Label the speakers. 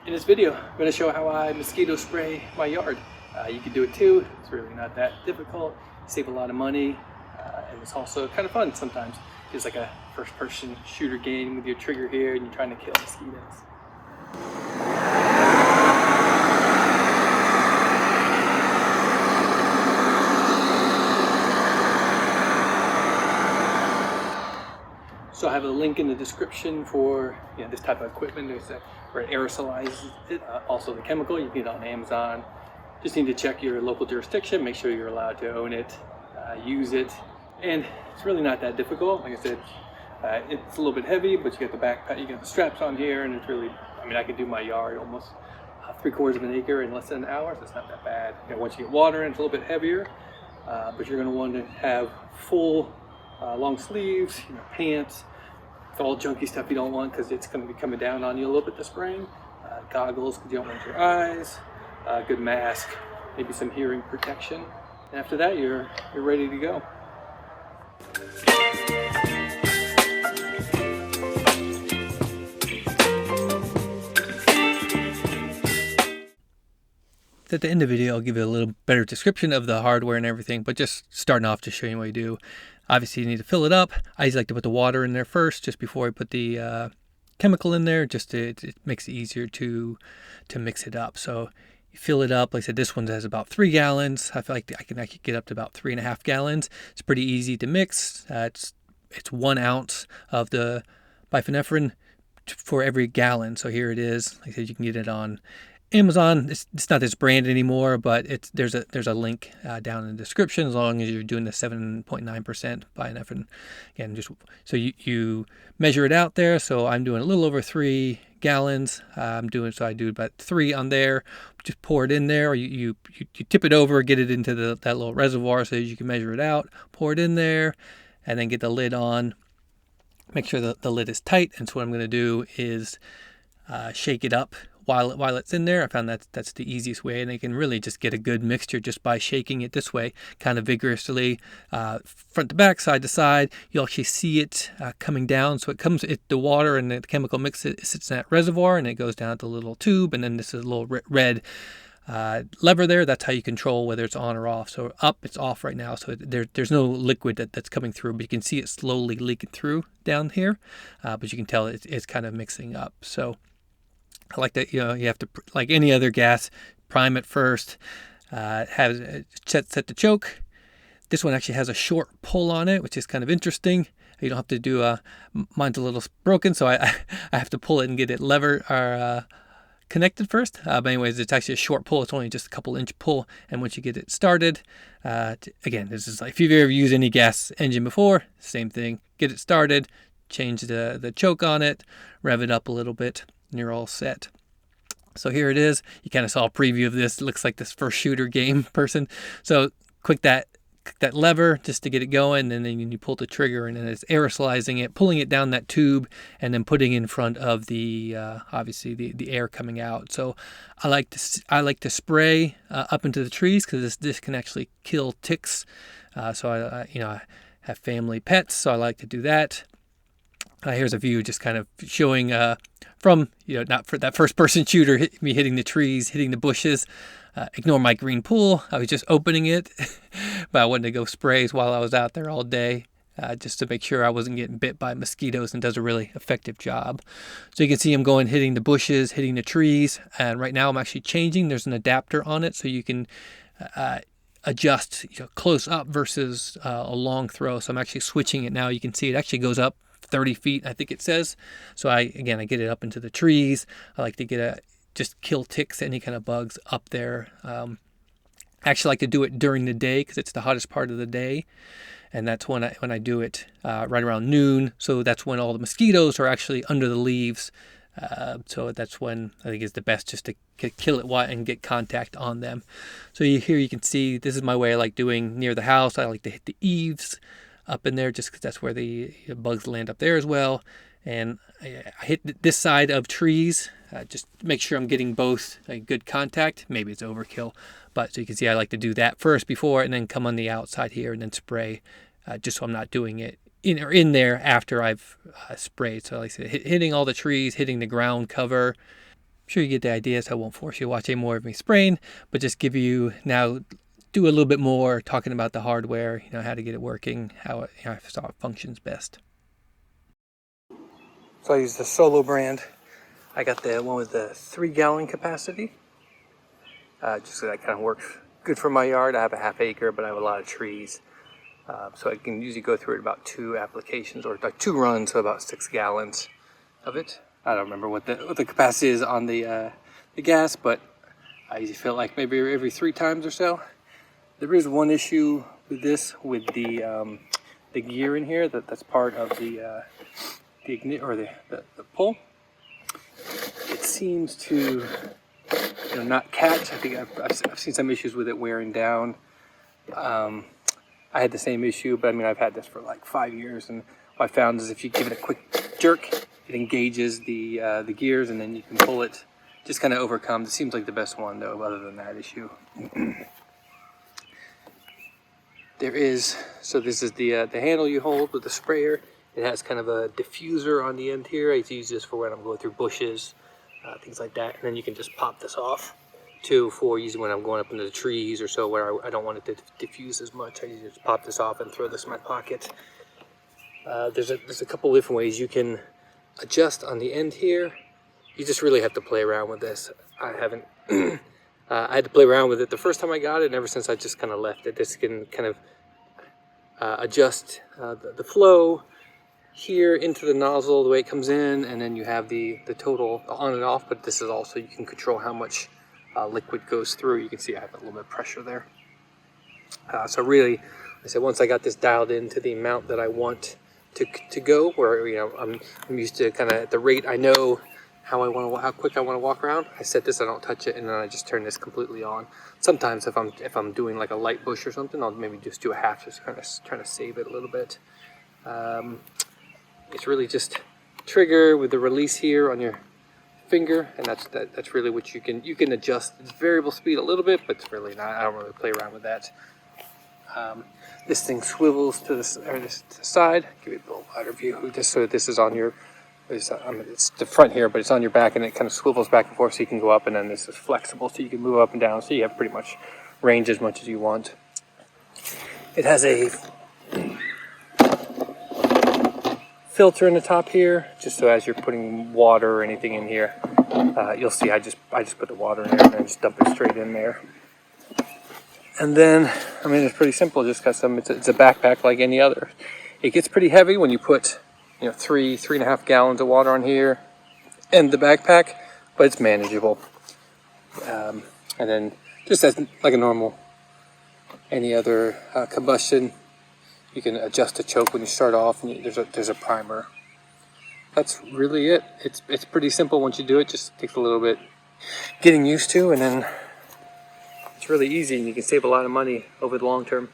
Speaker 1: In this video, I'm going to show how I mosquito spray my yard. You can do it too. It's really not that difficult. Save a lot of money, and it's also kind of fun sometimes. It's like a first-person shooter game with your trigger here, and you're trying to kill mosquitoes. So I have a link in the description for this type of equipment. There's where it aerosolizes it. Also the chemical, you can get it on Amazon. Just need to check your local jurisdiction, make sure you're allowed to own it, use it. And it's really not that difficult. Like I said, it's a little bit heavy, but you got the backpack, you got the straps on here, and it's really, I can do my yard almost 3/4 of an acre in less than an hour, so it's not that bad. Once you get water in, it's a little bit heavier, but you're gonna want to have full long sleeves, pants, all junky stuff you don't want because it's going to be coming down on you a little bit this spring. Goggles because you don't want your eyes. Good mask, maybe some hearing protection. And after that, you're ready to go. At the end of the video, I'll give you a little better description of the hardware and everything, but just starting off to show you what you do. Obviously, you need to fill it up. I usually like to put the water in there first, just before I put the chemical in there, just it makes it easier to mix it up. So you fill it up. Like I said, this one has about 3 gallons. I feel like I can get up to about 3.5 gallons. It's pretty easy to mix. It's 1 ounce of the Bifenthrin for every gallon. So here it is. Like I said, you can get it on Amazon. It's not this brand anymore, but there's a link down in the description as long as you're doing the 7.9% Bifenthrin. Again, just so you measure it out there. So I'm doing a little over 3 gallons. I do about 3 on there. Just pour it in there, or you tip it over, get it into that little reservoir so you can measure it out. Pour it in there, and then get the lid on. Make sure that the lid is tight. And so what I'm going to do is shake it up while it's in there. I found that's the easiest way, and you can really just get a good mixture just by shaking it this way, kind of vigorously, front to back, side to side. You'll actually see it coming down. So the water and the chemical mix sits in that reservoir, and it goes down the little tube, and then this is a little red lever there. That's how you control whether it's on or off. So up, it's off right now. So there's no liquid that's coming through, but you can see it slowly leaking through down here. But you can tell it's kind of mixing up. So I like that, you have to, like any other gas, prime it first, have set the choke. This one actually has a short pull on it, which is kind of interesting. You don't have to do, mine's a little broken, so I have to pull it and get it connected first. But anyways, it's actually a short pull. It's only just a couple inch pull. And once you get it started, again, this is like, if you've ever used any gas engine before, same thing. Get it started, change the choke on it, rev it up a little bit, and you're all set. So here it is. You kind of saw a preview of this. It looks like this first shooter game person. So click that lever just to get it going, and then you pull the trigger, and then it's aerosolizing it, pulling it down that tube, and then putting in front of the obviously the air coming out. So I like to spray up into the trees because this can actually kill ticks. So I have family pets, so I like to do that. Here's a view just kind of showing from, not for that first person shooter, me hitting the trees, hitting the bushes. Ignore my green pool. I was just opening it, but I wanted to go sprays while I was out there all day, just to make sure I wasn't getting bit by mosquitoes, and does a really effective job. So you can see I'm hitting the bushes, hitting the trees, and right now I'm actually changing. There's an adapter on it, so you can adjust close up versus a long throw. So I'm actually switching it now. You can see it actually goes up 30 feet, I think it says. So I get it up into the trees. I like to just kill ticks, any kind of bugs up there. I actually like to do it during the day because it's the hottest part of the day, and that's when I do it right around noon. So that's when all the mosquitoes are actually under the leaves. So that's when I think it's the best, just to kill it and get contact on them. So here you can see this is my way I like doing near the house. I like to hit the eaves up in there just because that's where the bugs land up there as well. And I hit this side of trees, just make sure I'm getting both a good contact. Maybe it's overkill, but so you can see I like to do that first before, and then come on the outside here and then spray, just so I'm not doing it in there after I've sprayed. So like I said, hitting all the trees, hitting the ground cover, sure you get the idea, so I won't force you to watch any more of me spraying, but just give you now, do a little bit more talking about the hardware, how to get it working, how it, how it functions best. So I use the Solo brand. I got the one with the 3-gallon capacity. Just so that kind of works good for my yard. I have a half acre, but I have a lot of trees. So I can usually go through it about 2 applications, or like 2 runs, so about 6 gallons of it. I don't remember what the capacity is on the gas, but I usually feel like maybe every 3 times or so. There is one issue with this, with the gear in here that's part of the ignite, or the pull. It seems to not catch. I think I've seen some issues with it wearing down. I had the same issue, but I mean, I've had this for like 5 years, and what I found is if you give it a quick jerk, it engages the gears, and then you can pull it. Just kind of overcomes. It seems like the best one, though, other than that issue. So this is the handle you hold with the sprayer. It has kind of a diffuser on the end here. I use this for when I'm going through bushes, things like that, and then you can just pop this off. Too, for using when I'm going up into the trees or so, where I don't want it to diffuse as much. I usually just pop this off and throw this in my pocket. There's a couple different ways you can adjust on the end here. You just really have to play around with this. I haven't. I had to play around with it the first time I got it, and ever since I just kind of left it. This can kind of adjust the flow here into the nozzle, the way it comes in, and then you have the total on and off. But this is also, you can control how much liquid goes through. You can see I have a little bit of pressure there. So really, I said, once I got this dialed into the amount that I want to go, where I'm used to kind of at the rate I know how quick I want to walk around. I set this, I don't touch it, and then I just turn this completely on. Sometimes if I'm doing like a light bush or something, I'll maybe just do a half, just kind of trying to save it a little bit. It's really just trigger with the release here on your finger, and that's really what you can adjust its variable speed a little bit, but it's really not. I don't really play around with that. This thing swivels to the side. Give you a little wider view. So this is on your. It's the front here, but it's on your back, and it kind of swivels back and forth, so you can go up, and then this is flexible, so you can move up and down. So you have pretty much range as much as you want. It has a filter in the top here, just so as you're putting water or anything in here, you'll see I just put the water in there and I just dump it straight in there. And then, I mean, it's pretty simple. Just got it's a backpack like any other. It gets pretty heavy when you put 3.5 gallons of water on here and the backpack, but it's manageable. And then just as like a normal any other combustion, you can adjust the choke when you start off, and there's a primer. That's really it. It's pretty simple once you do it. Just takes a little bit getting used to, and then it's really easy, and you can save a lot of money over the long term.